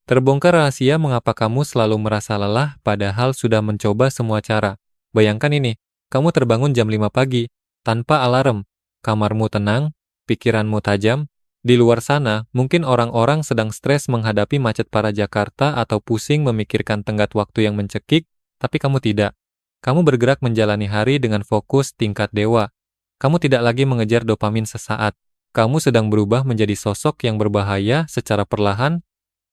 Terbongkar rahasia mengapa kamu selalu merasa lelah padahal sudah mencoba semua cara. Bayangkan ini, kamu terbangun jam 5 pagi, tanpa alarm, kamarmu tenang, pikiranmu tajam. Di luar sana, mungkin orang-orang sedang stres menghadapi macet para Jakarta atau pusing memikirkan tenggat waktu yang mencekik, tapi kamu tidak. Kamu bergerak menjalani hari dengan fokus tingkat dewa. Kamu tidak lagi mengejar dopamin sesaat. Kamu sedang berubah menjadi sosok yang berbahaya secara perlahan,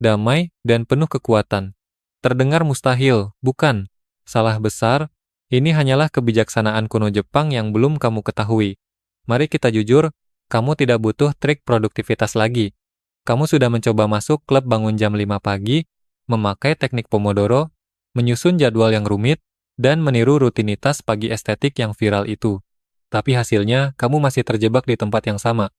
damai, dan penuh kekuatan. Terdengar mustahil, bukan? Salah besar, ini hanyalah kebijaksanaan kuno Jepang yang belum kamu ketahui. Mari kita jujur, kamu tidak butuh trik produktivitas lagi. Kamu sudah mencoba masuk klub bangun jam 5 pagi, memakai teknik Pomodoro, menyusun jadwal yang rumit, dan meniru rutinitas pagi estetik yang viral itu. Tapi hasilnya, kamu masih terjebak di tempat yang sama.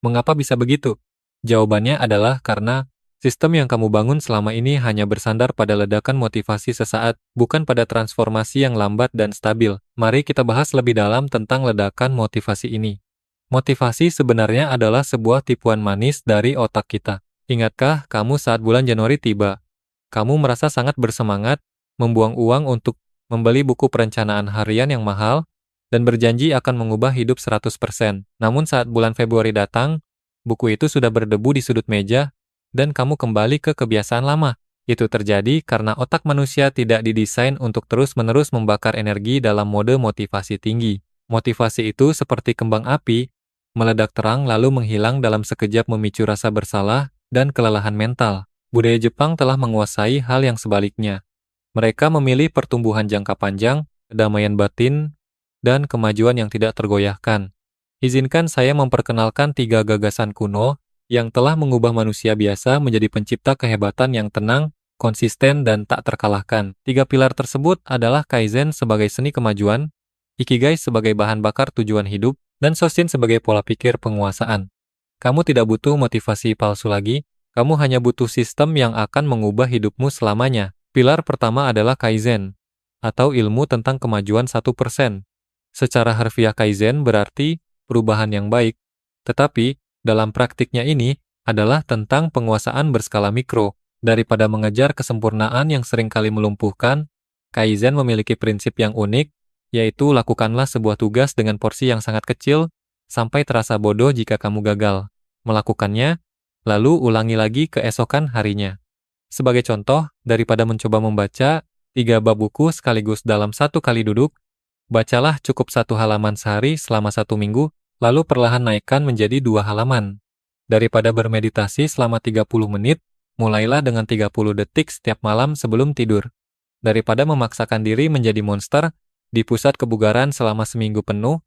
Mengapa bisa begitu? Jawabannya adalah karena sistem yang kamu bangun selama ini hanya bersandar pada ledakan motivasi sesaat, bukan pada transformasi yang lambat dan stabil. Mari kita bahas lebih dalam tentang ledakan motivasi ini. Motivasi sebenarnya adalah sebuah tipuan manis dari otak kita. Ingatkah kamu saat bulan Januari tiba? Kamu merasa sangat bersemangat, membuang uang untuk membeli buku perencanaan harian yang mahal, dan berjanji akan mengubah hidup 100%. Namun saat bulan Februari datang, buku itu sudah berdebu di sudut meja, dan kamu kembali ke kebiasaan lama. Itu terjadi karena otak manusia tidak didesain untuk terus-menerus membakar energi dalam mode motivasi tinggi. Motivasi itu seperti kembang api, meledak terang lalu menghilang dalam sekejap memicu rasa bersalah dan kelelahan mental. Budaya Jepang telah menguasai hal yang sebaliknya. Mereka memilih pertumbuhan jangka panjang, kedamaian batin, dan kemajuan yang tidak tergoyahkan. Izinkan saya memperkenalkan 3 gagasan kuno yang telah mengubah manusia biasa menjadi pencipta kehebatan yang tenang, konsisten, dan tak terkalahkan. 3 pilar tersebut adalah Kaizen sebagai seni kemajuan, Ikigai sebagai bahan bakar tujuan hidup, dan Shoshin sebagai pola pikir penguasaan. Kamu tidak butuh motivasi palsu lagi, kamu hanya butuh sistem yang akan mengubah hidupmu selamanya. Pilar pertama adalah Kaizen, atau ilmu tentang kemajuan 1%. Secara harfiah Kaizen berarti perubahan yang baik, tetapi dalam praktiknya ini adalah tentang penguasaan berskala mikro. Daripada mengejar kesempurnaan yang seringkali melumpuhkan, Kaizen memiliki prinsip yang unik, yaitu lakukanlah sebuah tugas dengan porsi yang sangat kecil, sampai terasa bodoh jika kamu gagal melakukannya, lalu ulangi lagi keesokan harinya. Sebagai contoh, daripada mencoba membaca 3 bab buku sekaligus dalam 1 kali duduk, bacalah cukup 1 halaman sehari selama 1 minggu, lalu perlahan naikkan menjadi 2 halaman. Daripada bermeditasi selama 30 menit, mulailah dengan 30 detik setiap malam sebelum tidur. Daripada memaksakan diri menjadi monster di pusat kebugaran selama seminggu penuh,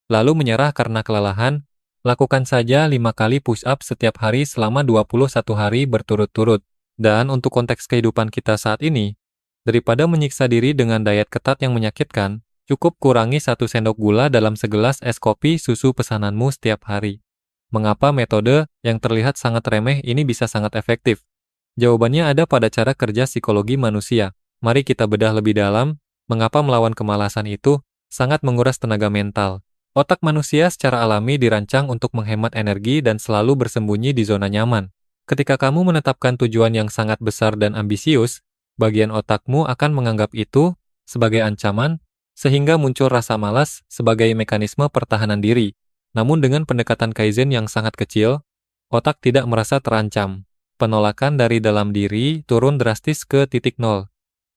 lalu menyerah karena kelelahan, lakukan saja 5 kali push-up setiap hari selama 21 hari berturut-turut. Dan untuk konteks kehidupan kita saat ini, daripada menyiksa diri dengan diet ketat yang menyakitkan, cukup kurangi 1 sendok gula dalam segelas es kopi susu pesananmu setiap hari. Mengapa metode yang terlihat sangat remeh ini bisa sangat efektif? Jawabannya ada pada cara kerja psikologi manusia. Mari kita bedah lebih dalam, mengapa melawan kemalasan itu sangat menguras tenaga mental. Otak manusia secara alami dirancang untuk menghemat energi dan selalu bersembunyi di zona nyaman. Ketika kamu menetapkan tujuan yang sangat besar dan ambisius, bagian otakmu akan menganggap itu sebagai ancaman, sehingga muncul rasa malas sebagai mekanisme pertahanan diri. Namun dengan pendekatan Kaizen yang sangat kecil, otak tidak merasa terancam. Penolakan dari dalam diri turun drastis ke titik nol.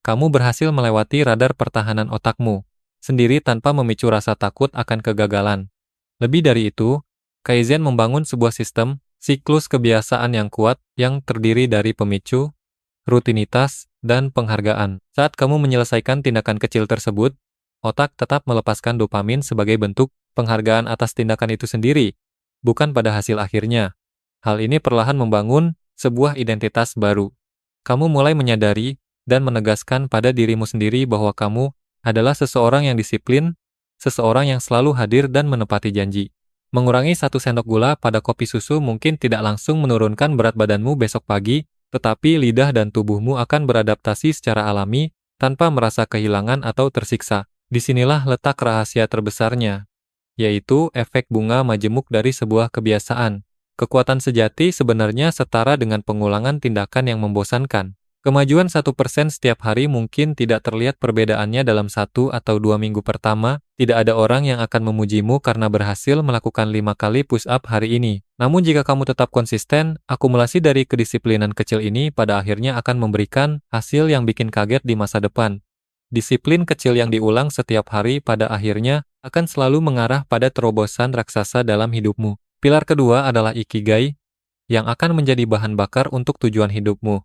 Kamu berhasil melewati radar pertahanan otakmu sendiri tanpa memicu rasa takut akan kegagalan. Lebih dari itu, Kaizen membangun sebuah sistem siklus kebiasaan yang kuat yang terdiri dari pemicu, rutinitas, dan penghargaan. Saat kamu menyelesaikan tindakan kecil tersebut, otak tetap melepaskan dopamin sebagai bentuk penghargaan atas tindakan itu sendiri, bukan pada hasil akhirnya. Hal ini perlahan membangun sebuah identitas baru. Kamu mulai menyadari dan menegaskan pada dirimu sendiri bahwa kamu adalah seseorang yang disiplin, seseorang yang selalu hadir dan menepati janji. Mengurangi 1 sendok gula pada kopi susu mungkin tidak langsung menurunkan berat badanmu besok pagi, tetapi lidah dan tubuhmu akan beradaptasi secara alami tanpa merasa kehilangan atau tersiksa. Disinilah letak rahasia terbesarnya, yaitu efek bunga majemuk dari sebuah kebiasaan. Kekuatan sejati sebenarnya setara dengan pengulangan tindakan yang membosankan. Kemajuan 1% setiap hari mungkin tidak terlihat perbedaannya dalam 1 atau 2 minggu pertama. Tidak ada orang yang akan memujimu karena berhasil melakukan 5 kali push up hari ini. Namun jika kamu tetap konsisten, akumulasi dari kedisiplinan kecil ini pada akhirnya akan memberikan hasil yang bikin kaget di masa depan. Disiplin kecil yang diulang setiap hari pada akhirnya akan selalu mengarah pada terobosan raksasa dalam hidupmu. Pilar kedua adalah Ikigai, yang akan menjadi bahan bakar untuk tujuan hidupmu.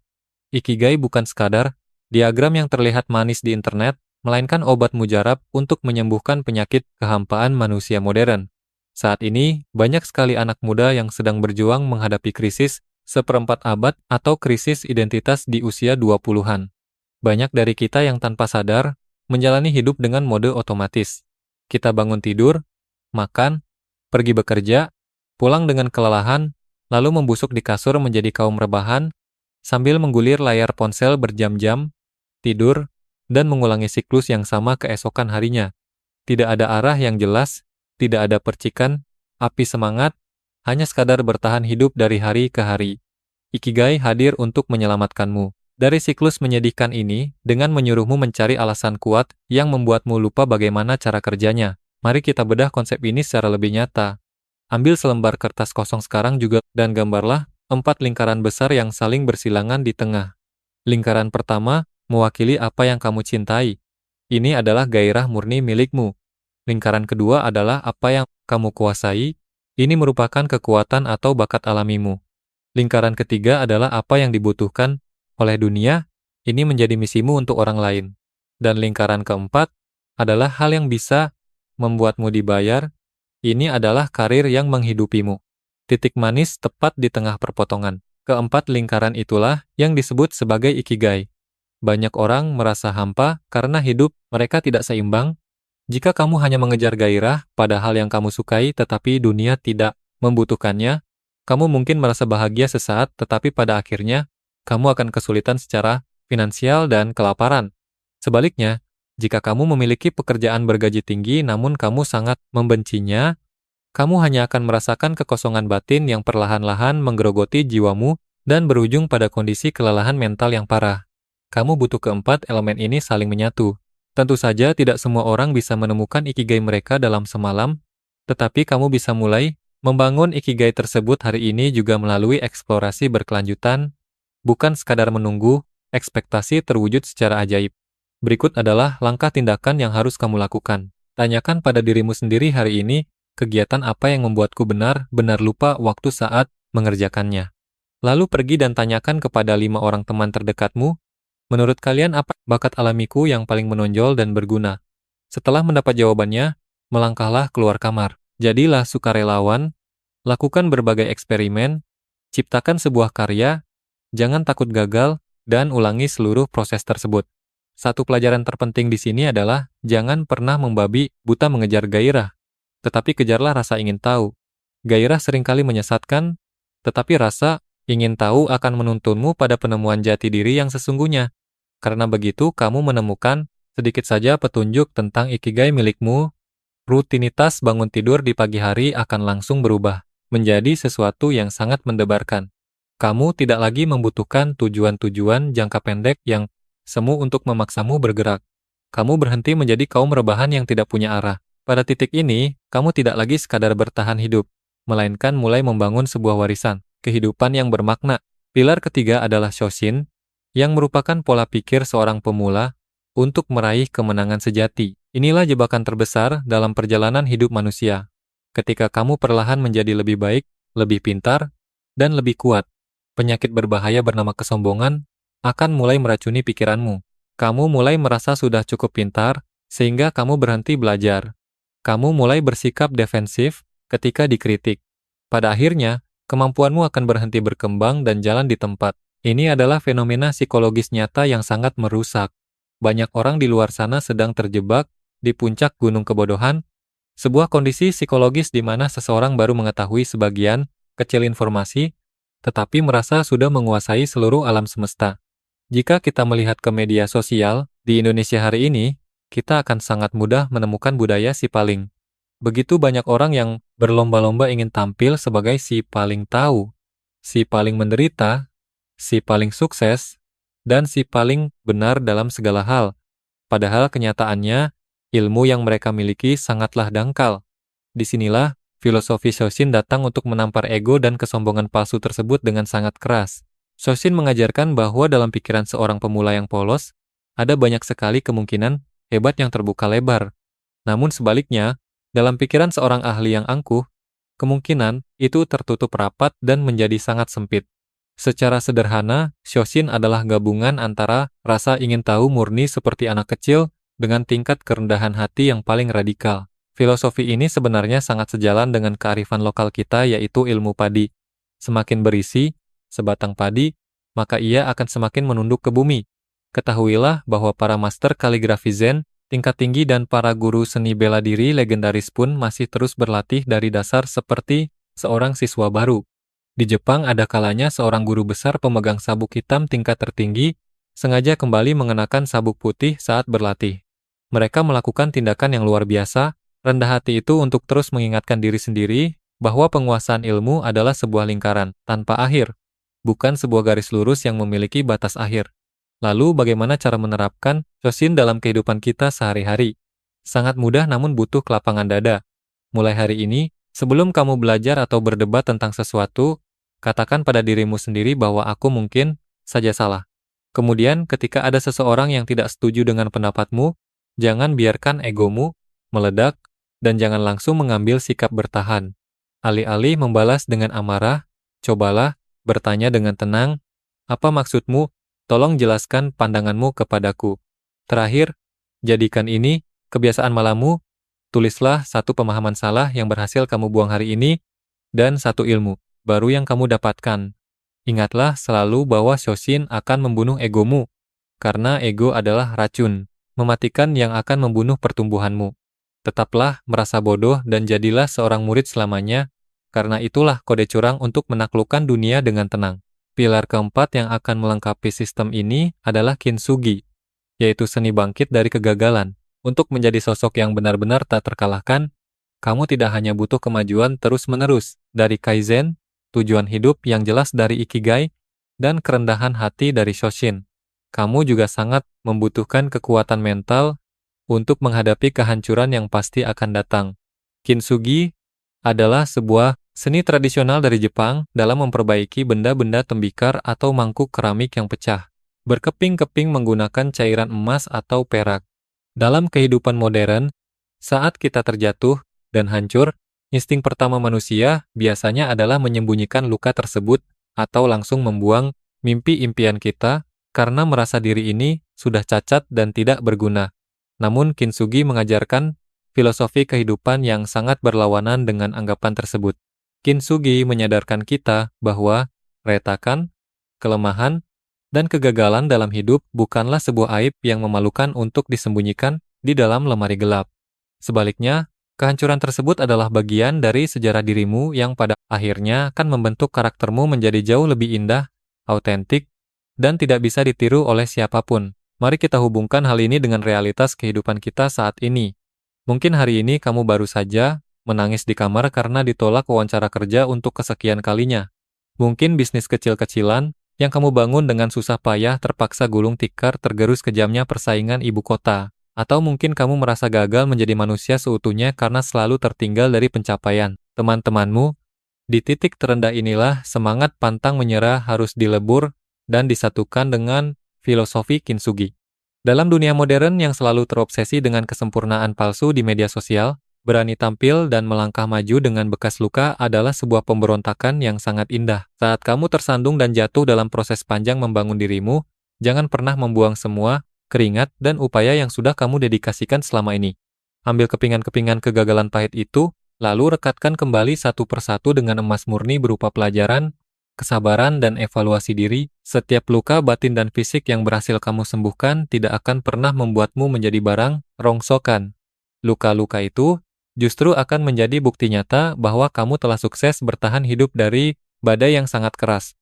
Ikigai bukan sekadar diagram yang terlihat manis di internet, melainkan obat mujarab untuk menyembuhkan penyakit kehampaan manusia modern. Saat ini, banyak sekali anak muda yang sedang berjuang menghadapi krisis seperempat abad atau krisis identitas di usia 20-an. Banyak dari kita yang tanpa sadar menjalani hidup dengan mode otomatis. Kita bangun tidur, makan, pergi bekerja, pulang dengan kelelahan, lalu membusuk di kasur menjadi kaum rebahan, sambil menggulir layar ponsel berjam-jam, tidur, dan mengulangi siklus yang sama keesokan harinya. Tidak ada arah yang jelas, tidak ada percikan, api semangat, hanya sekadar bertahan hidup dari hari ke hari. Ikigai hadir untuk menyelamatkanmu dari siklus menyedihkan ini dengan menyuruhmu mencari alasan kuat yang membuatmu lupa bagaimana cara kerjanya. Mari kita bedah konsep ini secara lebih nyata. Ambil selembar kertas kosong sekarang juga dan gambarlah 4 lingkaran besar yang saling bersilangan di tengah. Lingkaran pertama mewakili apa yang kamu cintai. Ini adalah gairah murni milikmu. Lingkaran kedua adalah apa yang kamu kuasai. Ini merupakan kekuatan atau bakat alamimu. Lingkaran ketiga adalah apa yang dibutuhkan oleh dunia. Ini menjadi misimu untuk orang lain. Dan lingkaran keempat adalah hal yang bisa membuatmu dibayar. Ini adalah karir yang menghidupimu. Titik manis tepat di tengah perpotongan. Keempat lingkaran itulah yang disebut sebagai Ikigai. Banyak orang merasa hampa karena hidup mereka tidak seimbang. Jika kamu hanya mengejar gairah pada hal yang kamu sukai tetapi dunia tidak membutuhkannya, kamu mungkin merasa bahagia sesaat tetapi pada akhirnya kamu akan kesulitan secara finansial dan kelaparan. Sebaliknya, jika kamu memiliki pekerjaan bergaji tinggi namun kamu sangat membencinya, kamu hanya akan merasakan kekosongan batin yang perlahan-lahan menggerogoti jiwamu dan berujung pada kondisi kelelahan mental yang parah. Kamu butuh keempat elemen ini saling menyatu. Tentu saja tidak semua orang bisa menemukan Ikigai mereka dalam semalam, tetapi kamu bisa mulai membangun Ikigai tersebut hari ini juga melalui eksplorasi berkelanjutan, bukan sekadar menunggu ekspektasi terwujud secara ajaib. Berikut adalah langkah tindakan yang harus kamu lakukan. Tanyakan pada dirimu sendiri hari ini, kegiatan apa yang membuatku benar-benar lupa waktu saat mengerjakannya. Lalu pergi dan tanyakan kepada 5 orang teman terdekatmu, menurut kalian apa bakat alamiku yang paling menonjol dan berguna? Setelah mendapat jawabannya, melangkahlah keluar kamar. Jadilah sukarelawan, lakukan berbagai eksperimen, ciptakan sebuah karya, jangan takut gagal, dan ulangi seluruh proses tersebut. Satu pelajaran terpenting di sini adalah jangan pernah membabi buta mengejar gairah. Tetapi kejarlah rasa ingin tahu. Gairah seringkali menyesatkan, tetapi rasa ingin tahu akan menuntunmu pada penemuan jati diri yang sesungguhnya. Karena begitu kamu menemukan sedikit saja petunjuk tentang Ikigai milikmu, rutinitas bangun tidur di pagi hari akan langsung berubah menjadi sesuatu yang sangat mendebarkan. Kamu tidak lagi membutuhkan tujuan-tujuan jangka pendek yang semu untuk memaksamu bergerak. Kamu berhenti menjadi kaum rebahan yang tidak punya arah. Pada titik ini, kamu tidak lagi sekadar bertahan hidup, melainkan mulai membangun sebuah warisan, kehidupan yang bermakna. Pilar ketiga adalah Shoshin, yang merupakan pola pikir seorang pemula untuk meraih kemenangan sejati. Inilah jebakan terbesar dalam perjalanan hidup manusia. Ketika kamu perlahan menjadi lebih baik, lebih pintar, dan lebih kuat, penyakit berbahaya bernama kesombongan akan mulai meracuni pikiranmu. Kamu mulai merasa sudah cukup pintar, sehingga kamu berhenti belajar. Kamu mulai bersikap defensif ketika dikritik. Pada akhirnya, kemampuanmu akan berhenti berkembang dan jalan di tempat. Ini adalah fenomena psikologis nyata yang sangat merusak. Banyak orang di luar sana sedang terjebak di puncak gunung kebodohan, sebuah kondisi psikologis di mana seseorang baru mengetahui sebagian kecil informasi, tetapi merasa sudah menguasai seluruh alam semesta. Jika kita melihat ke media sosial di Indonesia hari ini, kita akan sangat mudah menemukan budaya si paling. Begitu banyak orang yang berlomba-lomba ingin tampil sebagai si paling tahu, si paling menderita, si paling sukses, dan si paling benar dalam segala hal. Padahal kenyataannya, ilmu yang mereka miliki sangatlah dangkal. Disinilah filosofi Shoshin datang untuk menampar ego dan kesombongan palsu tersebut dengan sangat keras. Shoshin mengajarkan bahwa dalam pikiran seorang pemula yang polos, ada banyak sekali kemungkinan hebat yang terbuka lebar. Namun sebaliknya, dalam pikiran seorang ahli yang angkuh, kemungkinan itu tertutup rapat dan menjadi sangat sempit. Secara sederhana, Shoshin adalah gabungan antara rasa ingin tahu murni seperti anak kecil dengan tingkat kerendahan hati yang paling radikal. Filosofi ini sebenarnya sangat sejalan dengan kearifan lokal kita, yaitu ilmu padi. Semakin berisi sebatang padi, maka ia akan semakin menunduk ke bumi. Ketahuilah bahwa para master kaligrafi Zen tingkat tinggi dan para guru seni bela diri legendaris pun masih terus berlatih dari dasar seperti seorang siswa baru. Di Jepang ada kalanya seorang guru besar pemegang sabuk hitam tingkat tertinggi sengaja kembali mengenakan sabuk putih saat berlatih. Mereka melakukan tindakan yang luar biasa, rendah hati itu untuk terus mengingatkan diri sendiri bahwa penguasaan ilmu adalah sebuah lingkaran tanpa akhir, bukan sebuah garis lurus yang memiliki batas akhir. Lalu bagaimana cara menerapkan Shoshin dalam kehidupan kita sehari-hari? Sangat mudah namun butuh kelapangan dada. Mulai hari ini, sebelum kamu belajar atau berdebat tentang sesuatu, katakan pada dirimu sendiri bahwa aku mungkin saja salah. Kemudian ketika ada seseorang yang tidak setuju dengan pendapatmu, jangan biarkan egomu meledak dan jangan langsung mengambil sikap bertahan. Alih-alih membalas dengan amarah, cobalah bertanya dengan tenang, apa maksudmu? Tolong jelaskan pandanganmu kepadaku. Terakhir, jadikan ini kebiasaan malammu. Tulislah satu pemahaman salah yang berhasil kamu buang hari ini dan satu ilmu baru yang kamu dapatkan. Ingatlah selalu bahwa Shoshin akan membunuh egomu, karena ego adalah racun, mematikan yang akan membunuh pertumbuhanmu. Tetaplah merasa bodoh dan jadilah seorang murid selamanya, karena itulah kode curang untuk menaklukkan dunia dengan tenang. Pilar keempat yang akan melengkapi sistem ini adalah kintsugi, yaitu seni bangkit dari kegagalan. Untuk menjadi sosok yang benar-benar tak terkalahkan, kamu tidak hanya butuh kemajuan terus-menerus dari kaizen, tujuan hidup yang jelas dari ikigai, dan kerendahan hati dari Shoshin. Kamu juga sangat membutuhkan kekuatan mental untuk menghadapi kehancuran yang pasti akan datang. Kintsugi adalah sebuah seni tradisional dari Jepang dalam memperbaiki benda-benda tembikar atau mangkuk keramik yang pecah, berkeping-keping menggunakan cairan emas atau perak. Dalam kehidupan modern, saat kita terjatuh dan hancur, insting pertama manusia biasanya adalah menyembunyikan luka tersebut atau langsung membuang mimpi impian kita karena merasa diri ini sudah cacat dan tidak berguna. Namun kintsugi mengajarkan filosofi kehidupan yang sangat berlawanan dengan anggapan tersebut. Kintsugi menyadarkan kita bahwa retakan, kelemahan, dan kegagalan dalam hidup bukanlah sebuah aib yang memalukan untuk disembunyikan di dalam lemari gelap. Sebaliknya, kehancuran tersebut adalah bagian dari sejarah dirimu yang pada akhirnya akan membentuk karaktermu menjadi jauh lebih indah, autentik, dan tidak bisa ditiru oleh siapapun. Mari kita hubungkan hal ini dengan realitas kehidupan kita saat ini. Mungkin hari ini kamu baru saja menangis di kamar karena ditolak wawancara kerja untuk kesekian kalinya. Mungkin bisnis kecil-kecilan yang kamu bangun dengan susah payah terpaksa gulung tikar tergerus kejamnya persaingan ibu kota. Atau mungkin kamu merasa gagal menjadi manusia seutuhnya karena selalu tertinggal dari pencapaian teman-temanmu. Di titik terendah inilah semangat pantang menyerah harus dilebur dan disatukan dengan filosofi kintsugi. Dalam dunia modern yang selalu terobsesi dengan kesempurnaan palsu di media sosial, berani tampil dan melangkah maju dengan bekas luka adalah sebuah pemberontakan yang sangat indah. Saat kamu tersandung dan jatuh dalam proses panjang membangun dirimu, jangan pernah membuang semua keringat dan upaya yang sudah kamu dedikasikan selama ini. Ambil kepingan-kepingan kegagalan pahit itu, lalu rekatkan kembali satu persatu dengan emas murni berupa pelajaran, kesabaran, dan evaluasi diri. Setiap luka batin dan fisik yang berhasil kamu sembuhkan tidak akan pernah membuatmu menjadi barang rongsokan. Luka-luka itu justru akan menjadi bukti nyata bahwa kamu telah sukses bertahan hidup dari badai yang sangat keras.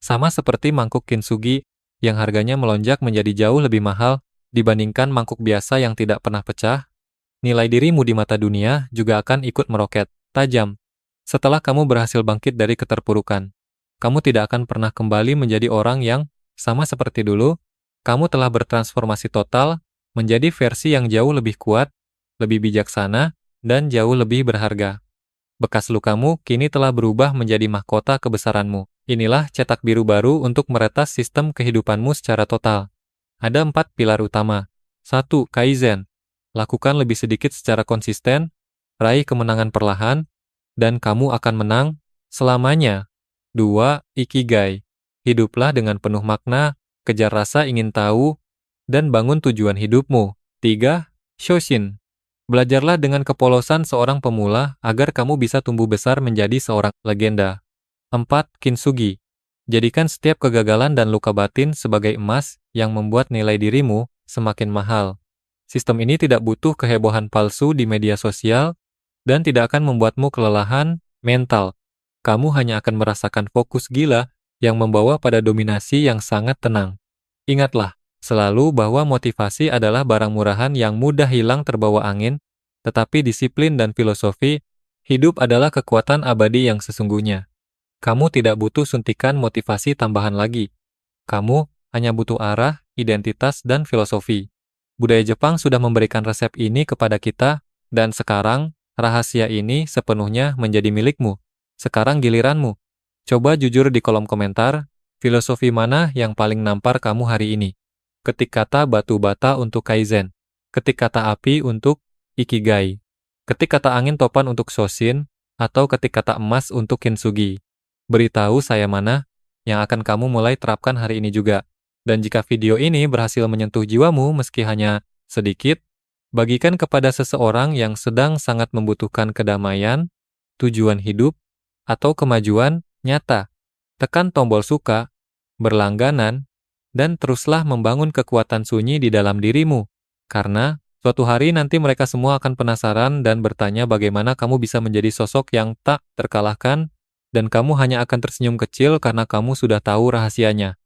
Sama seperti mangkuk kintsugi yang harganya melonjak menjadi jauh lebih mahal dibandingkan mangkuk biasa yang tidak pernah pecah. nilai dirimu di mata dunia juga akan ikut meroket tajam. Setelah kamu berhasil bangkit dari keterpurukan, kamu tidak akan pernah kembali menjadi orang yang sama seperti dulu. Kamu telah bertransformasi total menjadi versi yang jauh lebih kuat, lebih bijaksana, dan jauh lebih berharga. Bekas lukamu kini telah berubah menjadi mahkota kebesaranmu. Inilah cetak biru baru untuk meretas sistem kehidupanmu secara total. Ada 4 pilar utama. 1. Kaizen. Lakukan lebih sedikit secara konsisten, raih kemenangan perlahan, dan kamu akan menang selamanya. 2. Ikigai. Hiduplah dengan penuh makna, kejar rasa ingin tahu, dan bangun tujuan hidupmu. 3. Shoshin. Belajarlah dengan kepolosan seorang pemula agar kamu bisa tumbuh besar menjadi seorang legenda. 4. Kintsugi. Jadikan setiap kegagalan dan luka batin sebagai emas yang membuat nilai dirimu semakin mahal. Sistem ini tidak butuh kehebohan palsu di media sosial dan tidak akan membuatmu kelelahan mental. Kamu hanya akan merasakan fokus gila yang membawa pada dominasi yang sangat tenang. Ingatlah selalu bahwa motivasi adalah barang murahan yang mudah hilang terbawa angin, tetapi disiplin dan filosofi hidup adalah kekuatan abadi yang sesungguhnya. Kamu tidak butuh suntikan motivasi tambahan lagi. Kamu hanya butuh arah, identitas, dan filosofi. Budaya Jepang sudah memberikan resep ini kepada kita, dan sekarang rahasia ini sepenuhnya menjadi milikmu. Sekarang giliranmu. Coba jujur di kolom komentar, filosofi mana yang paling nampar kamu hari ini? Ketik kata batu bata untuk Kaizen. Ketik kata api untuk Ikigai. Ketik kata angin topan untuk Shoshin, atau ketik kata emas untuk Kintsugi. Beritahu saya mana yang akan kamu mulai terapkan hari ini juga. Dan jika video ini berhasil menyentuh jiwamu meski hanya sedikit, bagikan kepada seseorang yang sedang sangat membutuhkan kedamaian, tujuan hidup, atau kemajuan nyata. Tekan tombol suka, berlangganan, dan teruslah membangun kekuatan sunyi di dalam dirimu. Karena suatu hari nanti mereka semua akan penasaran dan bertanya bagaimana kamu bisa menjadi sosok yang tak terkalahkan, dan kamu hanya akan tersenyum kecil karena kamu sudah tahu rahasianya.